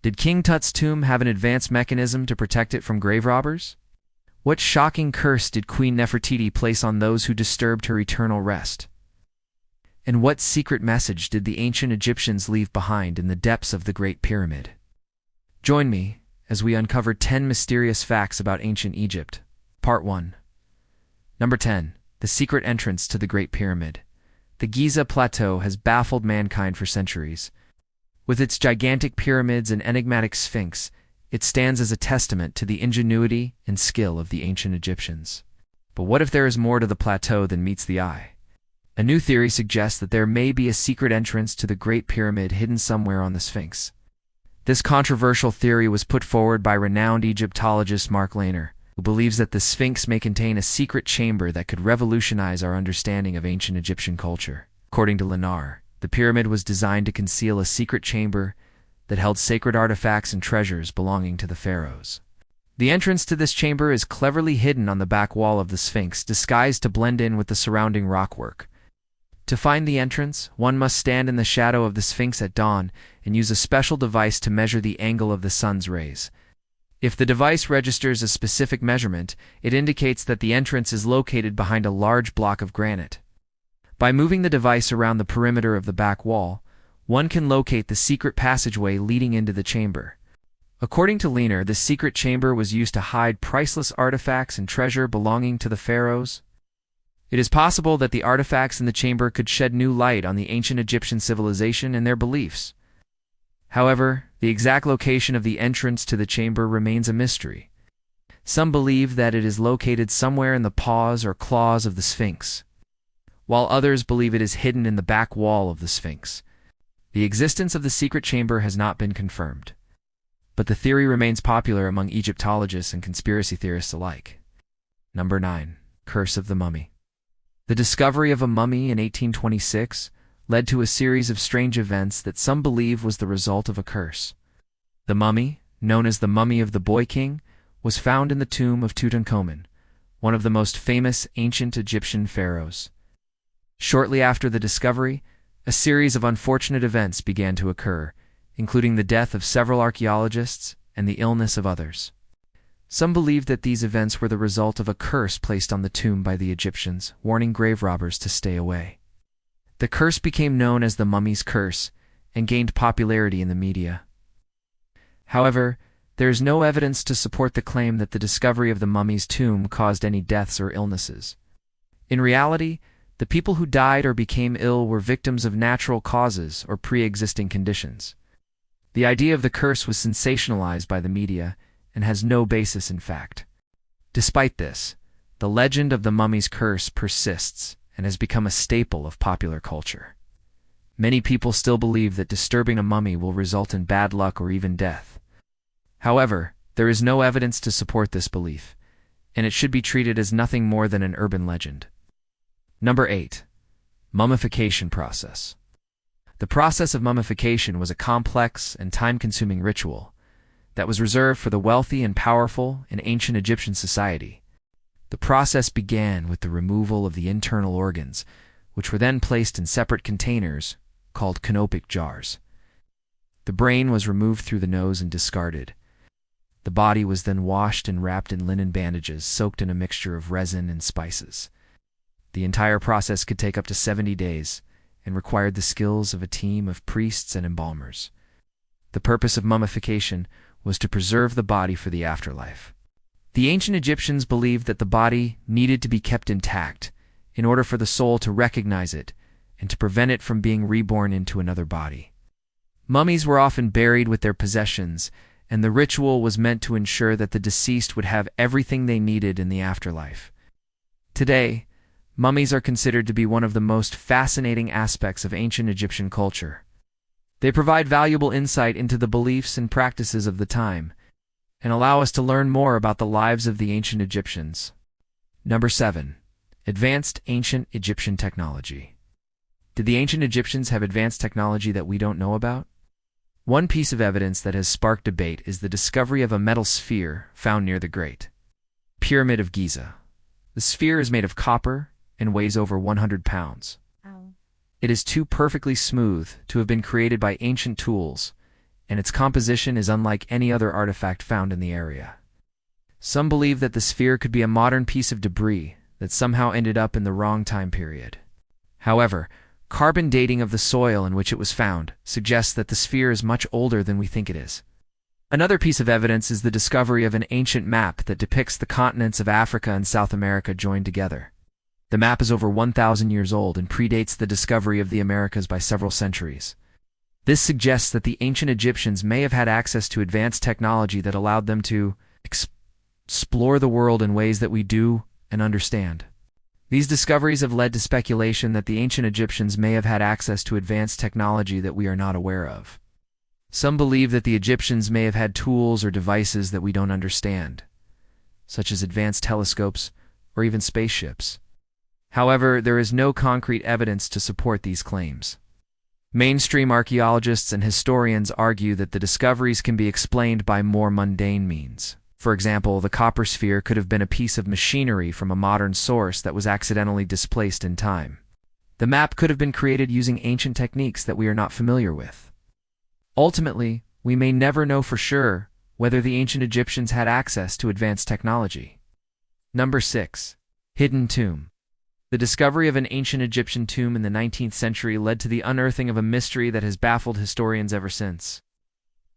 Did King Tut's tomb have an advanced mechanism to protect it from grave robbers? What shocking curse did Queen Nefertiti place on those who disturbed her eternal rest? And what secret message did the ancient Egyptians leave behind in the depths of the Great Pyramid? Join me as we uncover 10 mysterious facts about ancient Egypt. Part 1. Number 10. The secret entrance to the Great Pyramid. The Giza Plateau has baffled mankind for centuries. With its gigantic pyramids and enigmatic sphinx, it stands as a testament to the ingenuity and skill of the ancient Egyptians. But what if there is more to the plateau than meets the eye? A new theory suggests that there may be a secret entrance to the Great Pyramid hidden somewhere on the Sphinx. This controversial theory was put forward by renowned Egyptologist Mark Lehner, who believes that the Sphinx may contain a secret chamber that could revolutionize our understanding of ancient Egyptian culture. According to Lehner, the pyramid was designed to conceal a secret chamber that held sacred artifacts and treasures belonging to the pharaohs. The entrance to this chamber is cleverly hidden on the back wall of the Sphinx, disguised to blend in with the surrounding rockwork. To find the entrance, one must stand in the shadow of the Sphinx at dawn and use a special device to measure the angle of the sun's rays. If the device registers a specific measurement, it indicates that the entrance is located behind a large block of granite. By moving the device around the perimeter of the back wall, one can locate the secret passageway leading into the chamber. According to Lehner, the secret chamber was used to hide priceless artifacts and treasure belonging to the pharaohs. It is possible that the artifacts in the chamber could shed new light on the ancient Egyptian civilization and their beliefs. However, the exact location of the entrance to the chamber remains a mystery. Some believe that it is located somewhere in the paws or claws of the Sphinx, while others believe it is hidden in the back wall of the Sphinx. The existence of the secret chamber has not been confirmed, but the theory remains popular among Egyptologists and conspiracy theorists alike. Number 9. Curse of the Mummy. The discovery of a mummy in 1826 led to a series of strange events that some believe was the result of a curse. The mummy, known as the Mummy of the Boy King, was found in the tomb of Tutankhamun, one of the most famous ancient Egyptian pharaohs. Shortly after the discovery, a series of unfortunate events began to occur, including the death of several archaeologists and the illness of others. Some believed that these events were the result of a curse placed on the tomb by the Egyptians, warning grave robbers to stay away. The curse became known as the Mummy's Curse and gained popularity in the media. However, there is no evidence to support the claim that the discovery of the mummy's tomb caused any deaths or illnesses. In reality, the people who died or became ill were victims of natural causes or pre-existing conditions. The idea of the curse was sensationalized by the media and has no basis in fact. Despite this, the legend of the mummy's curse persists and has become a staple of popular culture. Many people still believe that disturbing a mummy will result in bad luck or even death. However, there is no evidence to support this belief, and it should be treated as nothing more than an urban legend. Number 8. Mummification process. The process of mummification was a complex and time-consuming ritual that was reserved for the wealthy and powerful in ancient Egyptian society. The process began with the removal of the internal organs, which were then placed in separate containers called canopic jars. The brain was removed through the nose and discarded. The body was then washed and wrapped in linen bandages soaked in a mixture of resin and spices. The entire process could take up to 70 days and required the skills of a team of priests and embalmers. The purpose of mummification was to preserve the body for the afterlife. The ancient Egyptians believed that the body needed to be kept intact in order for the soul to recognize it and to prevent it from being reborn into another body. Mummies were often buried with their possessions, and the ritual was meant to ensure that the deceased would have everything they needed in the afterlife. Today, mummies are considered to be one of the most fascinating aspects of ancient Egyptian culture. They provide valuable insight into the beliefs and practices of the time, and allow us to learn more about the lives of the ancient Egyptians. Number 7. Advanced ancient Egyptian technology. Did the ancient Egyptians have advanced technology that we don't know about? One piece of evidence that has sparked debate is the discovery of a metal sphere found near the Great Pyramid of Giza. The sphere is made of copper and weighs over 100 pounds. It is too perfectly smooth to have been created by ancient tools, and its composition is unlike any other artifact found in the area. Some believe that the sphere could be a modern piece of debris that somehow ended up in the wrong time period. However, carbon dating of the soil in which it was found suggests that the sphere is much older than we think it is. Another piece of evidence is the discovery of an ancient map that depicts the continents of Africa and South America joined together. The map is over 1,000 years old and predates the discovery of the Americas by several centuries. This suggests that the ancient Egyptians may have had access to advanced technology that allowed them to explore the world in ways that we do and understand. These discoveries have led to speculation that the ancient Egyptians may have had access to advanced technology that we are not aware of. Some believe that the Egyptians may have had tools or devices that we don't understand, such as advanced telescopes or even spaceships. However, there is no concrete evidence to support these claims. Mainstream archaeologists and historians argue that the discoveries can be explained by more mundane means. For example, the copper sphere could have been a piece of machinery from a modern source that was accidentally displaced in time. The map could have been created using ancient techniques that we are not familiar with. Ultimately, we may never know for sure whether the ancient Egyptians had access to advanced technology. Number 6. Hidden Tomb. The discovery of an ancient Egyptian tomb in the 19th century led to the unearthing of a mystery that has baffled historians ever since.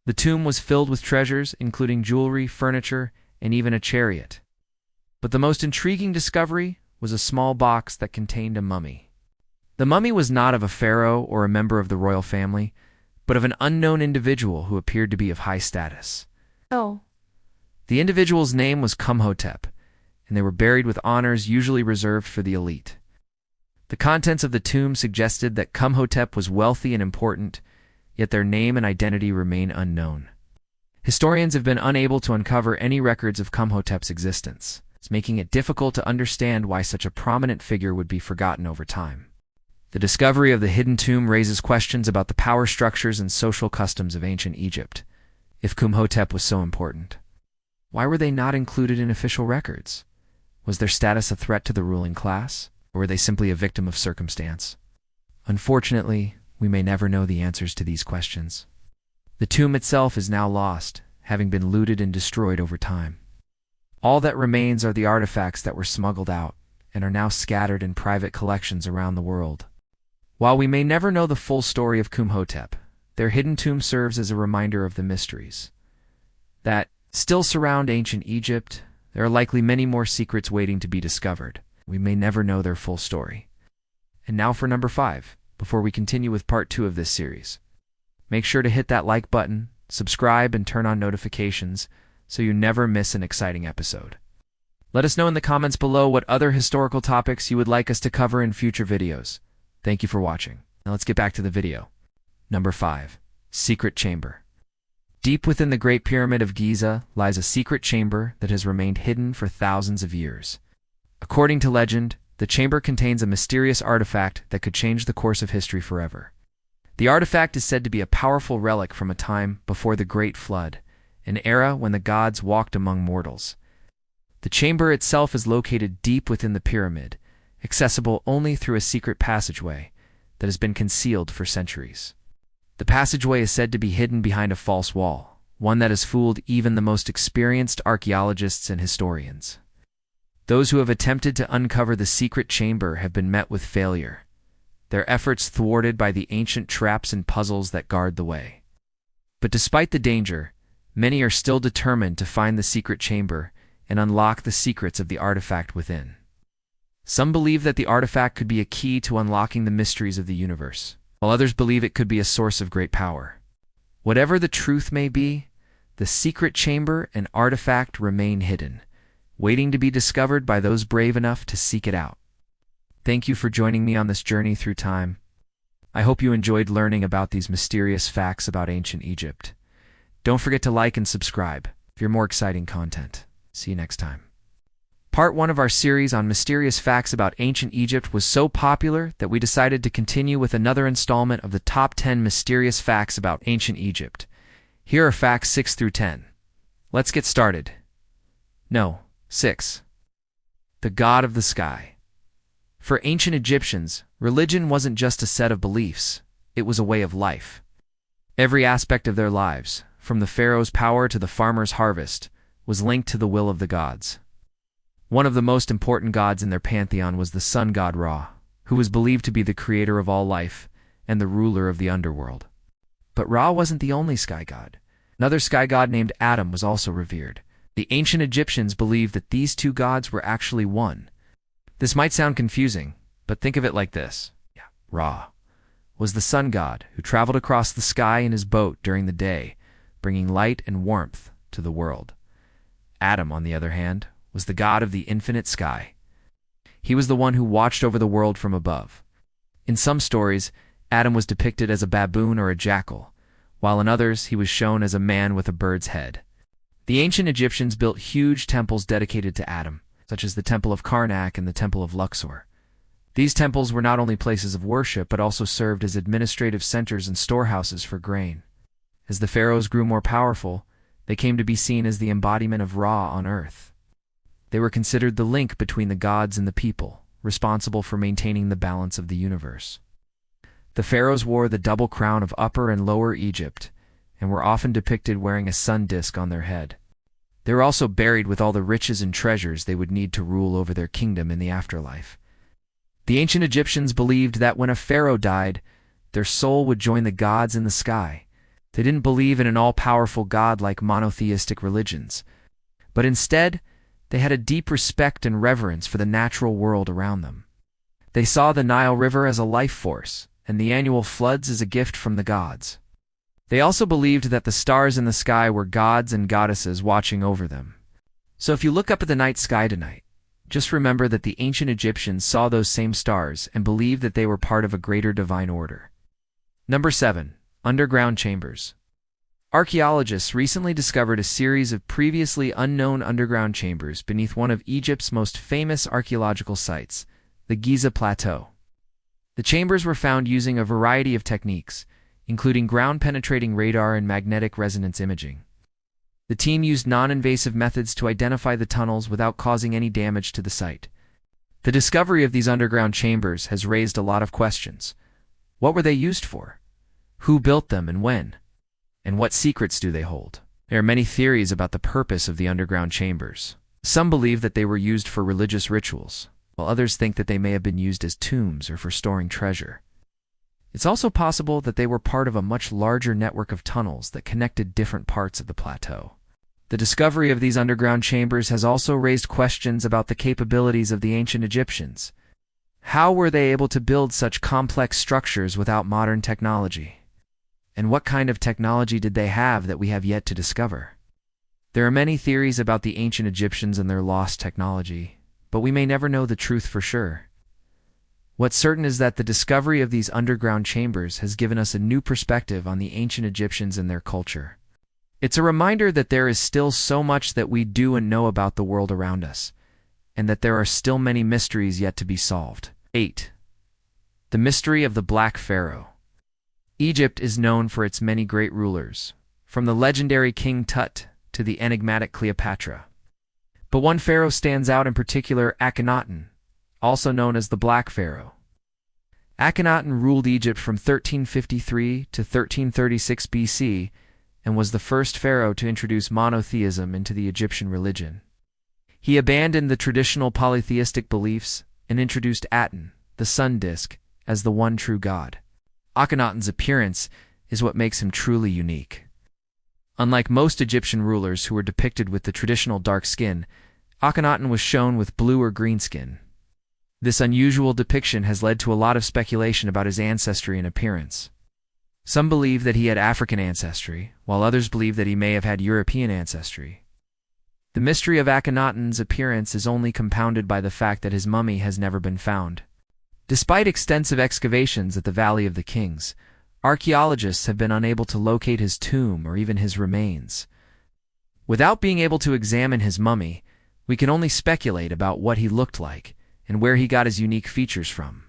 The tomb was filled with treasures, including jewelry, furniture, and even a chariot. But the most intriguing discovery was a small box that contained a mummy. The mummy was not of a pharaoh or a member of the royal family, but of an unknown individual who appeared to be of high status. Oh. The individual's name was Kumhotep, and they were buried with honors usually reserved for the elite. The contents of the tomb suggested that Kumhotep was wealthy and important, yet their name and identity remain unknown. Historians have been unable to uncover any records of Kumhotep's existence, making it difficult to understand why such a prominent figure would be forgotten over time. The discovery of the hidden tomb raises questions about the power structures and social customs of ancient Egypt. If Kumhotep was so important, why were they not included in official records? Was their status a threat to the ruling class, or were they simply a victim of circumstance? Unfortunately, we may never know the answers to these questions. The tomb itself is now lost, having been looted and destroyed over time. All that remains are the artifacts that were smuggled out and are now scattered in private collections around the world. While we may never know the full story of Kumhotep, their hidden tomb serves as a reminder of the mysteries that still surround ancient Egypt. There are likely many more secrets waiting to be discovered. We may never know their full story. And now for number 5, before we continue with part 2 of this series. Make sure to hit that like button, subscribe, and turn on notifications so you never miss an exciting episode. Let us know in the comments below what other historical topics you would like us to cover in future videos. Thank you for watching. Now let's get back to the video. Number 5. Secret Chamber. Deep within the Great Pyramid of Giza lies a secret chamber that has remained hidden for thousands of years. According to legend, the chamber contains a mysterious artifact that could change the course of history forever. The artifact is said to be a powerful relic from a time before the Great Flood, an era when the gods walked among mortals. The chamber itself is located deep within the pyramid, accessible only through a secret passageway that has been concealed for centuries. The passageway is said to be hidden behind a false wall, one that has fooled even the most experienced archaeologists and historians. Those who have attempted to uncover the secret chamber have been met with failure, their efforts thwarted by the ancient traps and puzzles that guard the way. But despite the danger, many are still determined to find the secret chamber and unlock the secrets of the artifact within. Some believe that the artifact could be a key to unlocking the mysteries of the universe, while others believe it could be a source of great power. Whatever the truth may be, the secret chamber and artifact remain hidden, waiting to be discovered by those brave enough to seek it out. Thank you for joining me on this journey through time. I hope you enjoyed learning about these mysterious facts about ancient Egypt. Don't forget to like and subscribe for more exciting content. See you next time. Part 1 of our series on mysterious facts about ancient Egypt was so popular that we decided to continue with another installment of the top 10 mysterious facts about ancient Egypt. Here are facts 6 through 10. Let's get started. No, 6. The God of the Sky. For ancient Egyptians, religion wasn't just a set of beliefs, it was a way of life. Every aspect of their lives, from the pharaoh's power to the farmer's harvest, was linked to the will of the gods. One of the most important gods in their pantheon was the sun god Ra, who was believed to be the creator of all life and the ruler of the underworld. But Ra wasn't the only sky god. Another sky god named Atum was also revered. The ancient Egyptians believed that these two gods were actually one. This might sound confusing, but think of it like this. Ra was the sun god who traveled across the sky in his boat during the day, bringing light and warmth to the world. Atum, on the other hand, was the god of the infinite sky. He was the one who watched over the world from above. In some stories, Atum was depicted as a baboon or a jackal, while in others he was shown as a man with a bird's head. The ancient Egyptians built huge temples dedicated to Atum, such as the Temple of Karnak and the Temple of Luxor. These temples were not only places of worship but also served as administrative centers and storehouses for grain. As the pharaohs grew more powerful, they came to be seen as the embodiment of Ra on earth. They were considered the link between the gods and the people, responsible for maintaining the balance of the universe. The pharaohs wore the double crown of Upper and Lower Egypt, and were often depicted wearing a sun disk on their head. They were also buried with all the riches and treasures they would need to rule over their kingdom in the afterlife. The ancient Egyptians believed that when a pharaoh died, their soul would join the gods in the sky. They didn't believe in an all-powerful god like monotheistic religions, but instead, they had a deep respect and reverence for the natural world around them. They saw the Nile River as a life force, and the annual floods as a gift from the gods. They also believed that the stars in the sky were gods and goddesses watching over them. So if you look up at the night sky tonight, just remember that the ancient Egyptians saw those same stars and believed that they were part of a greater divine order. Number 7. Underground chambers. Archaeologists recently discovered a series of previously unknown underground chambers beneath one of Egypt's most famous archaeological sites, the Giza Plateau. The chambers were found using a variety of techniques, including ground-penetrating radar and magnetic resonance imaging. The team used non-invasive methods to identify the tunnels without causing any damage to the site. The discovery of these underground chambers has raised a lot of questions. What were they used for? Who built them and when? And what secrets do they hold? There are many theories about the purpose of the underground chambers. Some believe that they were used for religious rituals, while others think that they may have been used as tombs or for storing treasure. It's also possible that they were part of a much larger network of tunnels that connected different parts of the plateau. The discovery of these underground chambers has also raised questions about the capabilities of the ancient Egyptians. How were they able to build such complex structures without modern technology? And what kind of technology did they have that we have yet to discover? There are many theories about the ancient Egyptians and their lost technology, but we may never know the truth for sure. What's certain is that the discovery of these underground chambers has given us a new perspective on the ancient Egyptians and their culture. It's a reminder that there is still so much that we do and know about the world around us, and that there are still many mysteries yet to be solved. 8. The mystery of the Black Pharaoh. Egypt is known for its many great rulers, from the legendary King Tut to the enigmatic Cleopatra. But one pharaoh stands out in particular, Akhenaten, also known as the Black Pharaoh. Akhenaten ruled Egypt from 1353 to 1336 BC and was the first pharaoh to introduce monotheism into the Egyptian religion. He abandoned the traditional polytheistic beliefs and introduced Aten, the sun disk, as the one true god. Akhenaten's appearance is what makes him truly unique. Unlike most Egyptian rulers who were depicted with the traditional dark skin, Akhenaten was shown with blue or green skin. This unusual depiction has led to a lot of speculation about his ancestry and appearance. Some believe that he had African ancestry, while others believe that he may have had European ancestry. The mystery of Akhenaten's appearance is only compounded by the fact that his mummy has never been found. Despite extensive excavations at the Valley of the Kings, archaeologists have been unable to locate his tomb or even his remains. Without being able to examine his mummy, we can only speculate about what he looked like and where he got his unique features from.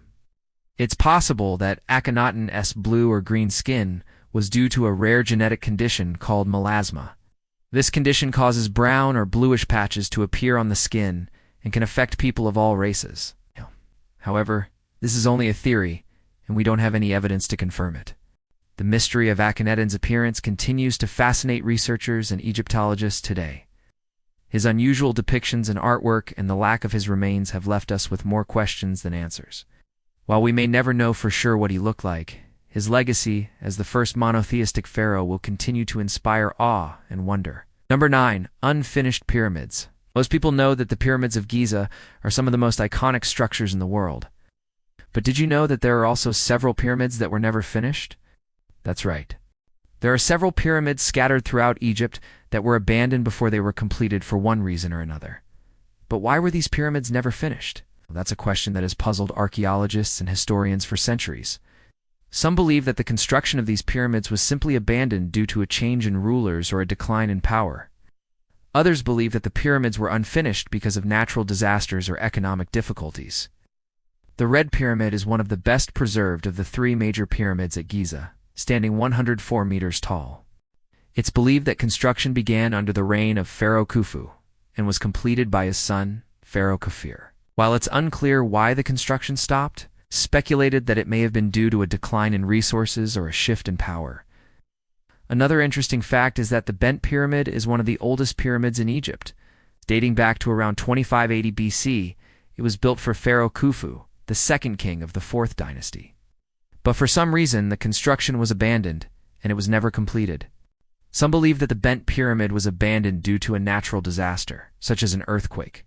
It's possible that Akhenaten's blue or green skin was due to a rare genetic condition called melasma. This condition causes brown or bluish patches to appear on the skin and can affect people of all races. However, this is only a theory, and we don't have any evidence to confirm it. The mystery of Akhenaten's appearance continues to fascinate researchers and Egyptologists today. His unusual depictions and artwork and the lack of his remains have left us with more questions than answers. While we may never know for sure what he looked like, his legacy as the first monotheistic pharaoh will continue to inspire awe and wonder. Number 9. Unfinished pyramids. Most people know that the pyramids of Giza are some of the most iconic structures in the world. But did you know that there are also several pyramids that were never finished? That's right. There are several pyramids scattered throughout Egypt that were abandoned before they were completed for one reason or another. But why were these pyramids never finished? Well, that's a question that has puzzled archaeologists and historians for centuries. Some believe that the construction of these pyramids was simply abandoned due to a change in rulers or a decline in power. Others believe that the pyramids were unfinished because of natural disasters or economic difficulties. The Red Pyramid is one of the best preserved of the three major pyramids at Giza, standing 104 meters tall. It's believed that construction began under the reign of Pharaoh Khufu and was completed by his son, Pharaoh Khafre. While it's unclear why the construction stopped, speculated that it may have been due to a decline in resources or a shift in power. Another interesting fact is that the Bent Pyramid is one of the oldest pyramids in Egypt. Dating back to around 2580 BC, it was built for Pharaoh Khufu, the second king of the 4th dynasty. But for some reason, the construction was abandoned, and it was never completed. Some believe that the Bent Pyramid was abandoned due to a natural disaster, such as an earthquake,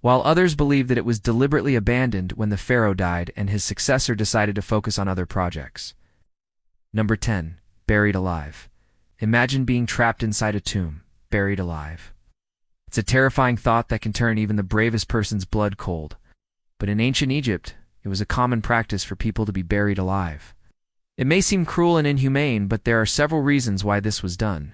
while others believe that it was deliberately abandoned when the pharaoh died and his successor decided to focus on other projects. Number 10. Buried alive. Imagine being trapped inside a tomb, buried alive. It's a terrifying thought that can turn even the bravest person's blood cold. But in ancient Egypt, it was a common practice for people to be buried alive. It may seem cruel and inhumane, but there are several reasons why this was done.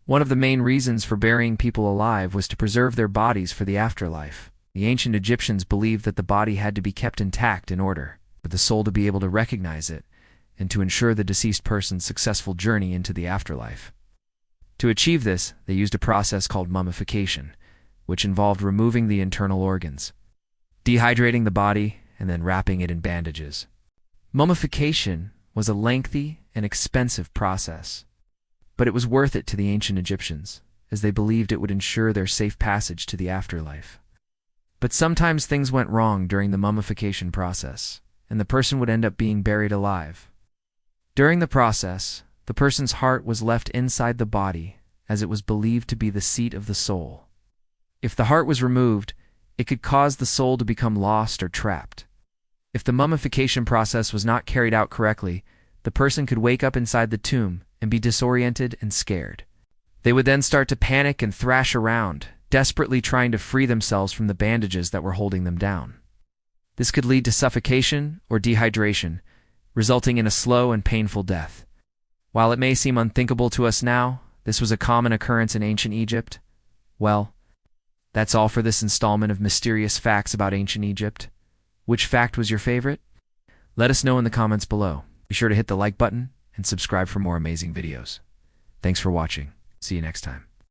One of the main reasons for burying people alive was to preserve their bodies for the afterlife. The ancient Egyptians believed that the body had to be kept intact in order for the soul to be able to recognize it and to ensure the deceased person's successful journey into the afterlife. To achieve this, they used a process called mummification, which involved removing the internal organs, dehydrating the body, and then wrapping it in bandages. Mummification was a lengthy and expensive process, but it was worth it to the ancient Egyptians, as they believed it would ensure their safe passage to the afterlife. But sometimes things went wrong during the mummification process, and the person would end up being buried alive. During the process, the person's heart was left inside the body, as it was believed to be the seat of the soul. If the heart was removed, it could cause the soul to become lost or trapped. If the mummification process was not carried out correctly, the person could wake up inside the tomb and be disoriented and scared. They would then start to panic and thrash around, desperately trying to free themselves from the bandages that were holding them down. This could lead to suffocation or dehydration, resulting in a slow and painful death. While it may seem unthinkable to us now, this was a common occurrence in ancient Egypt. Well, that's all for this installment of Mysterious Facts about Ancient Egypt. Which fact was your favorite? Let us know in the comments below. Be sure to hit the like button and subscribe for more amazing videos. Thanks for watching. See you next time.